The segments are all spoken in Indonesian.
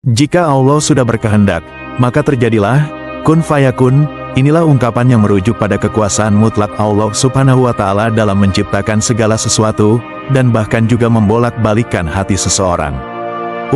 Jika Allah sudah berkehendak, maka terjadilah, kun fayakun. Inilah ungkapan yang merujuk pada kekuasaan mutlak Allah Subhanahu wa Ta'ala dalam menciptakan segala sesuatu, dan bahkan juga membolak-balikkan hati seseorang.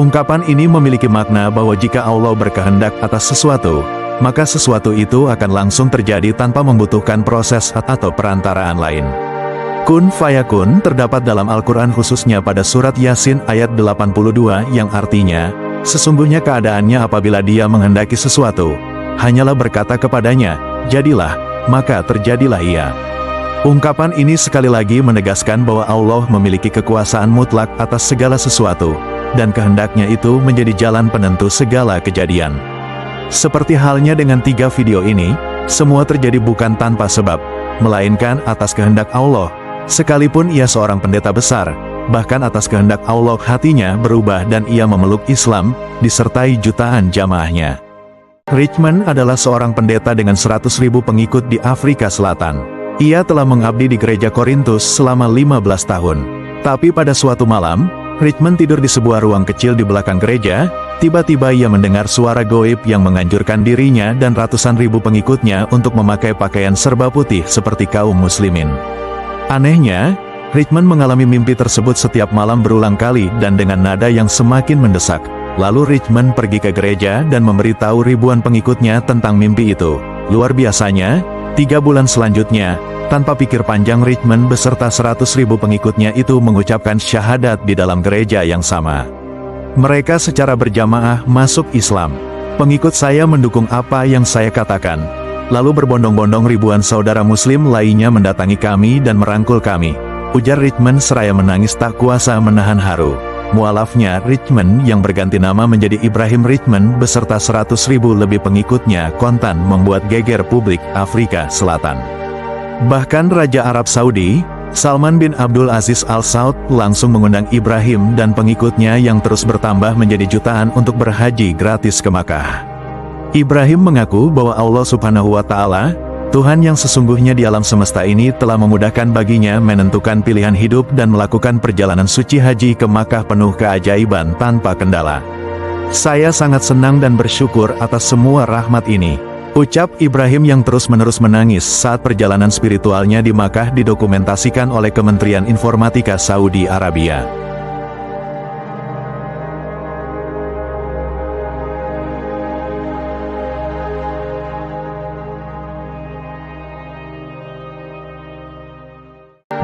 Ungkapan ini memiliki makna bahwa jika Allah berkehendak atas sesuatu, maka sesuatu itu akan langsung terjadi tanpa membutuhkan proses atau perantaraan lain. Kun fayakun terdapat dalam Al-Quran khususnya pada surat Yasin ayat 82 yang artinya, sesungguhnya keadaannya apabila Dia menghendaki sesuatu, hanyalah berkata kepadanya, jadilah, maka terjadilah ia. Ungkapan ini sekali lagi menegaskan bahwa Allah memiliki kekuasaan mutlak atas segala sesuatu, dan kehendaknya itu menjadi jalan penentu segala kejadian. Seperti halnya dengan 3 video ini, semua terjadi bukan tanpa sebab, melainkan atas kehendak Allah. Sekalipun ia seorang pendeta besar, bahkan atas kehendak Allah hatinya berubah dan ia memeluk Islam, disertai jutaan jamaahnya. Richmond adalah seorang pendeta dengan 100.000 pengikut di Afrika Selatan. Ia telah mengabdi di gereja Korintus selama 15 tahun. Tapi pada suatu malam, Richmond tidur di sebuah ruang kecil di belakang gereja. Tiba-tiba ia mendengar suara goib yang menganjurkan dirinya dan ratusan ribu pengikutnya untuk memakai pakaian serba putih seperti kaum muslimin. Anehnya, Richmond mengalami mimpi tersebut setiap malam berulang kali dan dengan nada yang semakin mendesak. Lalu Richmond pergi ke gereja dan memberitahu ribuan pengikutnya tentang mimpi itu. Luar biasanya, 3 bulan selanjutnya, tanpa pikir panjang Richmond beserta 100.000 pengikutnya itu mengucapkan syahadat di dalam gereja yang sama. Mereka secara berjamaah masuk Islam. Pengikut saya mendukung apa yang saya katakan. Lalu berbondong-bondong ribuan saudara muslim lainnya mendatangi kami dan merangkul kami, ujar Richmond seraya menangis tak kuasa menahan haru. Mualafnya Richmond yang berganti nama menjadi Ibrahim Richmond beserta 100.000 lebih pengikutnya kontan membuat geger publik Afrika Selatan. Bahkan Raja Arab Saudi, Salman bin Abdul Aziz Al Saud langsung mengundang Ibrahim dan pengikutnya yang terus bertambah menjadi jutaan untuk berhaji gratis ke Makkah. Ibrahim mengaku bahwa Allah Subhanahu wa Ta'ala, Tuhan yang sesungguhnya di alam semesta ini telah memudahkan baginya menentukan pilihan hidup dan melakukan perjalanan suci haji ke Makkah penuh keajaiban tanpa kendala. Saya sangat senang dan bersyukur atas semua rahmat ini, ucap Ibrahim yang terus-menerus menangis saat perjalanan spiritualnya di Makkah didokumentasikan oleh Kementerian Informatika Saudi Arabia.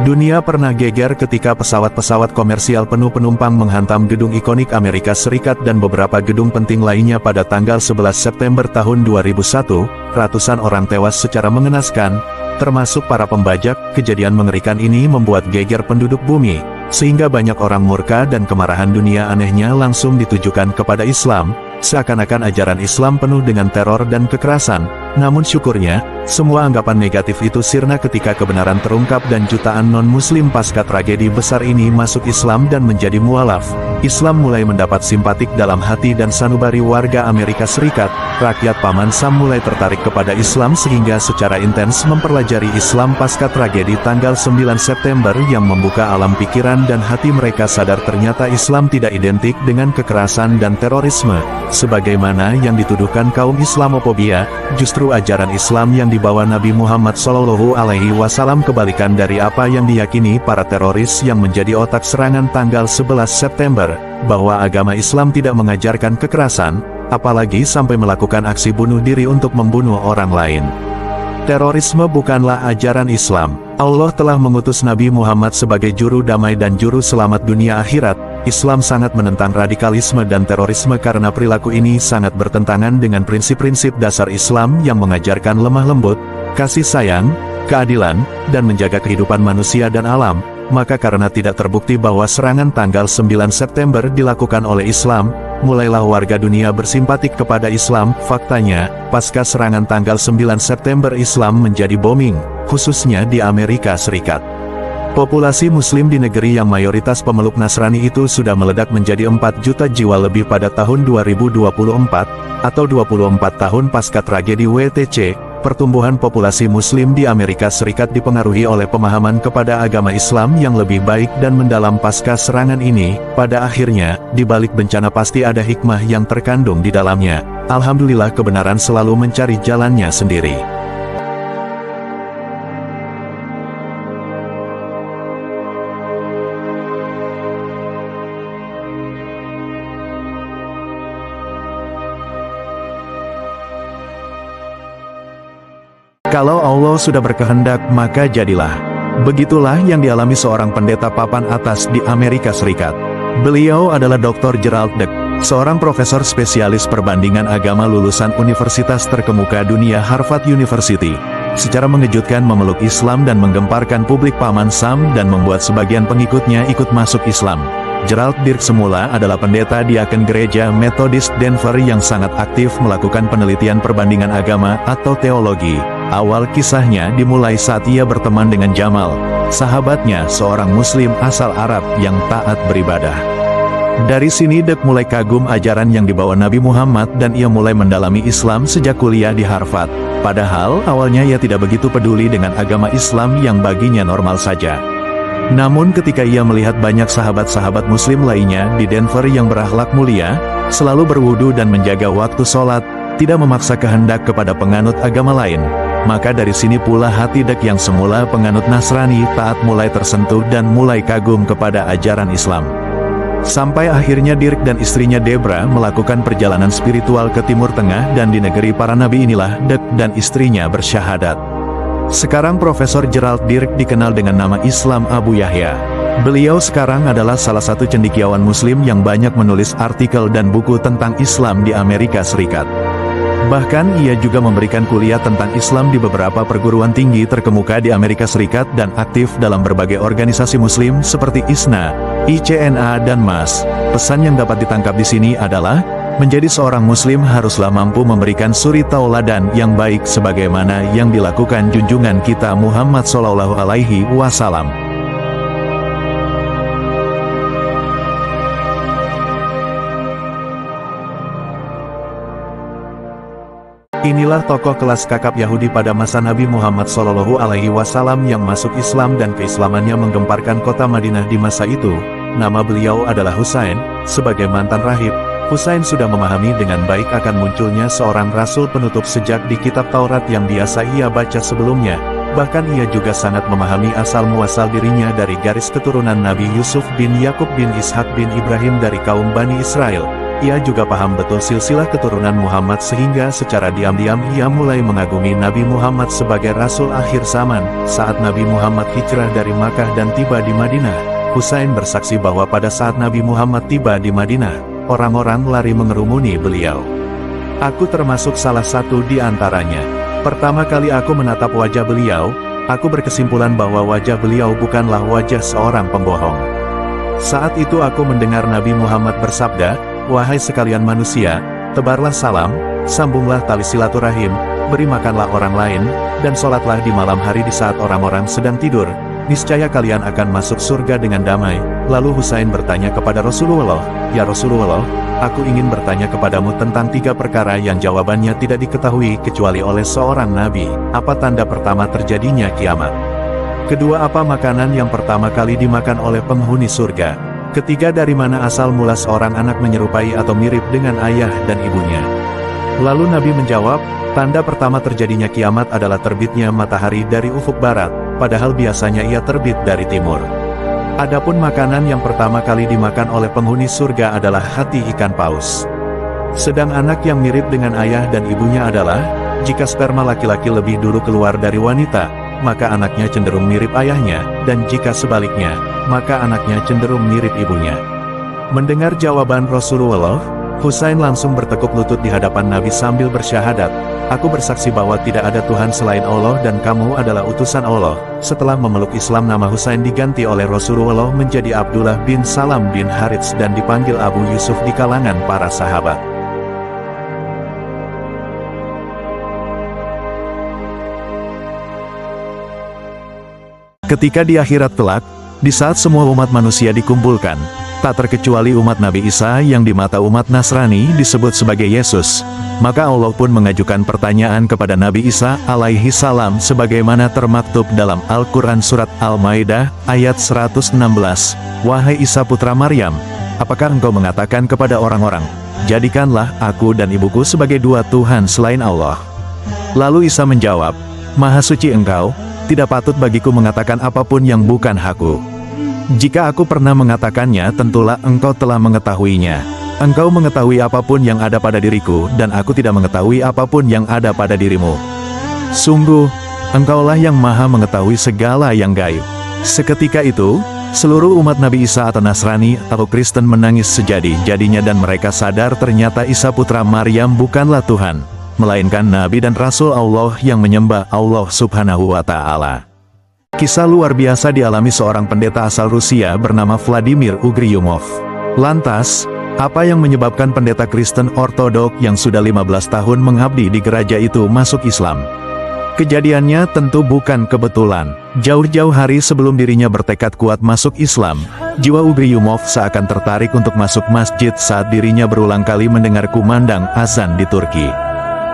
Dunia pernah geger ketika pesawat-pesawat komersial penuh penumpang menghantam gedung ikonik Amerika Serikat dan beberapa gedung penting lainnya pada tanggal 11 September tahun 2001, ratusan orang tewas secara mengenaskan, termasuk para pembajak. Kejadian mengerikan ini membuat geger penduduk bumi, sehingga banyak orang murka dan kemarahan dunia anehnya langsung ditujukan kepada Islam, seakan-akan ajaran Islam penuh dengan teror dan kekerasan. Namun syukurnya, semua anggapan negatif itu sirna ketika kebenaran terungkap dan jutaan non-muslim pasca tragedi besar ini masuk Islam dan menjadi mualaf. Islam mulai mendapat simpatik dalam hati dan sanubari warga Amerika Serikat. Rakyat Paman Sam mulai tertarik kepada Islam sehingga secara intens mempelajari Islam pasca tragedi tanggal 9 September yang membuka alam pikiran dan hati mereka sadar ternyata Islam tidak identik dengan kekerasan dan terorisme, sebagaimana yang dituduhkan kaum Islamofobia. Justru ajaran Islam yang dibawa Nabi Muhammad SAW kebalikan dari apa yang diyakini para teroris yang menjadi otak serangan tanggal 11 September, bahwa agama Islam tidak mengajarkan kekerasan, apalagi sampai melakukan aksi bunuh diri untuk membunuh orang lain. Terorisme bukanlah ajaran Islam. Allah telah mengutus Nabi Muhammad sebagai juru damai dan juru selamat dunia akhirat. Islam sangat menentang radikalisme dan terorisme karena perilaku ini sangat bertentangan dengan prinsip-prinsip dasar Islam yang mengajarkan lemah lembut, kasih sayang, keadilan, dan menjaga kehidupan manusia dan alam. Maka karena tidak terbukti bahwa serangan tanggal 9 September dilakukan oleh Islam, mulailah warga dunia bersimpatik kepada Islam. Faktanya, pasca serangan tanggal 9 September Islam menjadi booming, khususnya di Amerika Serikat. Populasi muslim di negeri yang mayoritas pemeluk Nasrani itu sudah meledak menjadi 4 juta jiwa lebih pada tahun 2024, atau 24 tahun pasca tragedi WTC. pertumbuhan populasi Muslim di Amerika Serikat dipengaruhi oleh pemahaman kepada agama Islam yang lebih baik dan mendalam pasca serangan ini. Pada akhirnya, di balik bencana pasti ada hikmah yang terkandung di dalamnya. Alhamdulillah kebenaran selalu mencari jalannya sendiri. Kalau Allah sudah berkehendak, maka jadilah. Begitulah yang dialami seorang pendeta papan atas di Amerika Serikat. Beliau adalah Dr. Gerald Deck, seorang profesor spesialis perbandingan agama lulusan universitas terkemuka dunia Harvard University. Secara mengejutkan memeluk Islam dan menggemparkan publik paman Sam dan membuat sebagian pengikutnya ikut masuk Islam. Gerald Dirk semula adalah pendeta diaken gereja Methodist Denver yang sangat aktif melakukan penelitian perbandingan agama atau teologi. Awal kisahnya dimulai saat ia berteman dengan Jamal, sahabatnya seorang Muslim asal Arab yang taat beribadah. Dari sini Dirk mulai kagum ajaran yang dibawa Nabi Muhammad dan ia mulai mendalami Islam sejak kuliah di Harvard. Padahal awalnya ia tidak begitu peduli dengan agama Islam yang baginya normal saja. Namun ketika ia melihat banyak sahabat-sahabat Muslim lainnya di Denver yang berakhlak mulia, selalu berwudu dan menjaga waktu sholat, tidak memaksa kehendak kepada penganut agama lain, maka dari sini pula hati Dirk yang semula penganut Nasrani taat mulai tersentuh dan mulai kagum kepada ajaran Islam. Sampai akhirnya Dirk dan istrinya Debra melakukan perjalanan spiritual ke Timur Tengah dan di negeri para nabi inilah Dirk dan istrinya bersyahadat. Sekarang Profesor Gerald Dirk dikenal dengan nama Islam Abu Yahya. Beliau sekarang adalah salah satu cendekiawan Muslim yang banyak menulis artikel dan buku tentang Islam di Amerika Serikat. Bahkan ia juga memberikan kuliah tentang Islam di beberapa perguruan tinggi terkemuka di Amerika Serikat dan aktif dalam berbagai organisasi Muslim seperti ISNA, ICNA dan MAS. Pesan yang dapat ditangkap di sini adalah, menjadi seorang Muslim haruslah mampu memberikan suri tauladan yang baik sebagaimana yang dilakukan junjungan kita Muhammad SAW. Inilah tokoh kelas kakap Yahudi pada masa Nabi Muhammad SAW yang masuk Islam dan keislamannya menggemparkan kota Madinah di masa itu. Nama beliau adalah Husain. Sebagai mantan rahib, Husain sudah memahami dengan baik akan munculnya seorang rasul penutup sejak di kitab Taurat yang biasa ia baca sebelumnya. Bahkan ia juga sangat memahami asal-muasal dirinya dari garis keturunan Nabi Yusuf bin Yakub bin Ishak bin Ibrahim dari kaum Bani Israel. Ia juga paham betul silsilah keturunan Muhammad sehingga secara diam-diam ia mulai mengagumi Nabi Muhammad sebagai Rasul akhir zaman. Saat Nabi Muhammad hijrah dari Makkah dan tiba di Madinah, Husain bersaksi bahwa pada saat Nabi Muhammad tiba di Madinah, orang-orang lari mengerumuni beliau. Aku termasuk salah satu di antaranya. Pertama kali aku menatap wajah beliau, aku berkesimpulan bahwa wajah beliau bukanlah wajah seorang pembohong. Saat itu aku mendengar Nabi Muhammad bersabda, "Wahai sekalian manusia, tebarlah salam, sambunglah tali silaturahim, beri makanlah orang lain, dan sholatlah di malam hari di saat orang-orang sedang tidur. Niscaya kalian akan masuk surga dengan damai." Lalu Husain bertanya kepada Rasulullah, "Ya Rasulullah, aku ingin bertanya kepadamu tentang 3 perkara yang jawabannya tidak diketahui kecuali oleh seorang nabi. Apa tanda pertama terjadinya kiamat? Kedua, apa makanan yang pertama kali dimakan oleh penghuni surga? Ketiga, dari mana asal mula seorang anak menyerupai atau mirip dengan ayah dan ibunya?" Lalu Nabi menjawab, "Tanda pertama terjadinya kiamat adalah terbitnya matahari dari ufuk barat, padahal biasanya ia terbit dari timur. Adapun makanan yang pertama kali dimakan oleh penghuni surga adalah hati ikan paus. Sedang anak yang mirip dengan ayah dan ibunya adalah, jika sperma laki-laki lebih dulu keluar dari wanita, maka anaknya cenderung mirip ayahnya, dan jika sebaliknya, maka anaknya cenderung mirip ibunya." Mendengar jawaban Rasulullah, Husain langsung bertekuk lutut di hadapan Nabi sambil bersyahadat, "Aku bersaksi bahwa tidak ada Tuhan selain Allah dan kamu adalah utusan Allah." Setelah memeluk Islam, nama Husain diganti oleh Rasulullah menjadi Abdullah bin Salam bin Harits dan dipanggil Abu Yusuf di kalangan para sahabat. Ketika di akhirat kelak, di saat semua umat manusia dikumpulkan, tak terkecuali umat Nabi Isa yang di mata umat Nasrani disebut sebagai Yesus. Maka Allah pun mengajukan pertanyaan kepada Nabi Isa alaihi salam sebagaimana termaktub dalam Al-Quran Surat Al-Maidah ayat 116. Wahai Isa putra Maryam, apakah engkau mengatakan kepada orang-orang, jadikanlah aku dan ibuku sebagai dua Tuhan selain Allah? Lalu Isa menjawab, Maha suci engkau, tidak patut bagiku mengatakan apapun yang bukan hakku. Jika aku pernah mengatakannya, tentulah engkau telah mengetahuinya. Engkau mengetahui apapun yang ada pada diriku, dan aku tidak mengetahui apapun yang ada pada dirimu. Sungguh, engkaulah yang maha mengetahui segala yang gaib. Seketika itu, seluruh umat Nabi Isa atau Nasrani atau Kristen menangis sejadi-jadinya dan mereka sadar ternyata Isa putra Maryam bukanlah Tuhan, melainkan Nabi dan Rasul Allah yang menyembah Allah Subhanahu wa Ta'ala. Kisah luar biasa dialami seorang pendeta asal Rusia bernama Vladimir Ugryumov. Lantas, apa yang menyebabkan pendeta Kristen Ortodok yang sudah 15 tahun mengabdi di gereja itu masuk Islam? Kejadiannya tentu bukan kebetulan. Jauh-jauh hari sebelum dirinya bertekad kuat masuk Islam, jiwa Ugryumov seakan tertarik untuk masuk masjid saat dirinya berulang kali mendengar kumandang azan di Turki.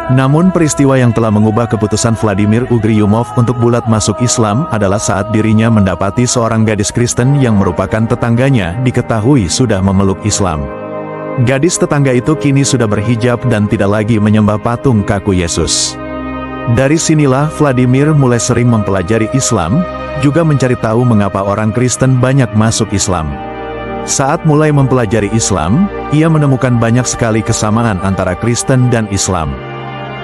Namun peristiwa yang telah mengubah keputusan Vladimir Ugryumov untuk bulat masuk Islam adalah saat dirinya mendapati seorang gadis Kristen yang merupakan tetangganya diketahui sudah memeluk Islam. Gadis tetangga itu kini sudah berhijab dan tidak lagi menyembah patung kaku Yesus. Dari sinilah Vladimir mulai sering mempelajari Islam, juga mencari tahu mengapa orang Kristen banyak masuk Islam. Saat mulai mempelajari Islam, ia menemukan banyak sekali kesamaan antara Kristen dan Islam.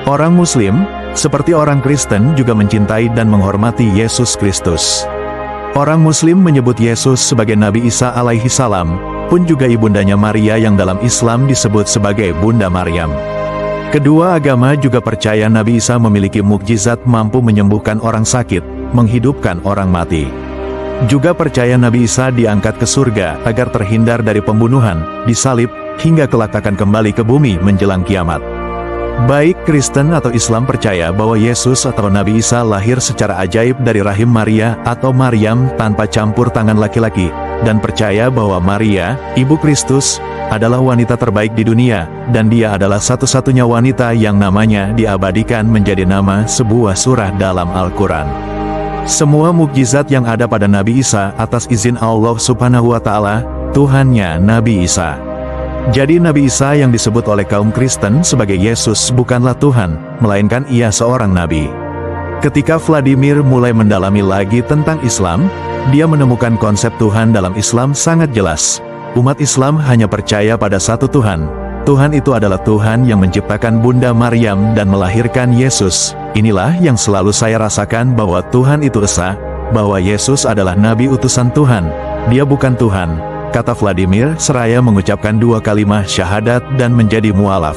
Orang Muslim, seperti orang Kristen juga mencintai dan menghormati Yesus Kristus. Orang Muslim menyebut Yesus sebagai Nabi Isa alaihi salam, pun juga ibundanya Maria yang dalam Islam disebut sebagai Bunda Maryam. Kedua agama juga percaya Nabi Isa memiliki mukjizat mampu menyembuhkan orang sakit, menghidupkan orang mati. Juga percaya Nabi Isa diangkat ke surga agar terhindar dari pembunuhan, disalib, hingga kelak akan kembali ke bumi menjelang kiamat. Baik Kristen atau Islam percaya bahwa Yesus atau Nabi Isa lahir secara ajaib dari rahim Maria atau Maryam tanpa campur tangan laki-laki, dan percaya bahwa Maria, Ibu Kristus, adalah wanita terbaik di dunia, dan dia adalah satu-satunya wanita yang namanya diabadikan menjadi nama sebuah surah dalam Al-Quran. Semua mukjizat yang ada pada Nabi Isa atas izin Allah Subhanahu wa Ta'ala, Tuhannya Nabi Isa. Jadi Nabi Isa yang disebut oleh kaum Kristen sebagai Yesus bukanlah Tuhan, melainkan ia seorang Nabi. Ketika Vladimir mulai mendalami lagi tentang Islam, dia menemukan konsep Tuhan dalam Islam sangat jelas. Umat Islam hanya percaya pada satu Tuhan. Tuhan itu adalah Tuhan yang menciptakan Bunda Maryam dan melahirkan Yesus. Inilah yang selalu saya rasakan bahwa Tuhan itu esa, bahwa Yesus adalah Nabi utusan Tuhan. Dia bukan Tuhan, kata Vladimir seraya mengucapkan dua kalimat syahadat dan menjadi mualaf.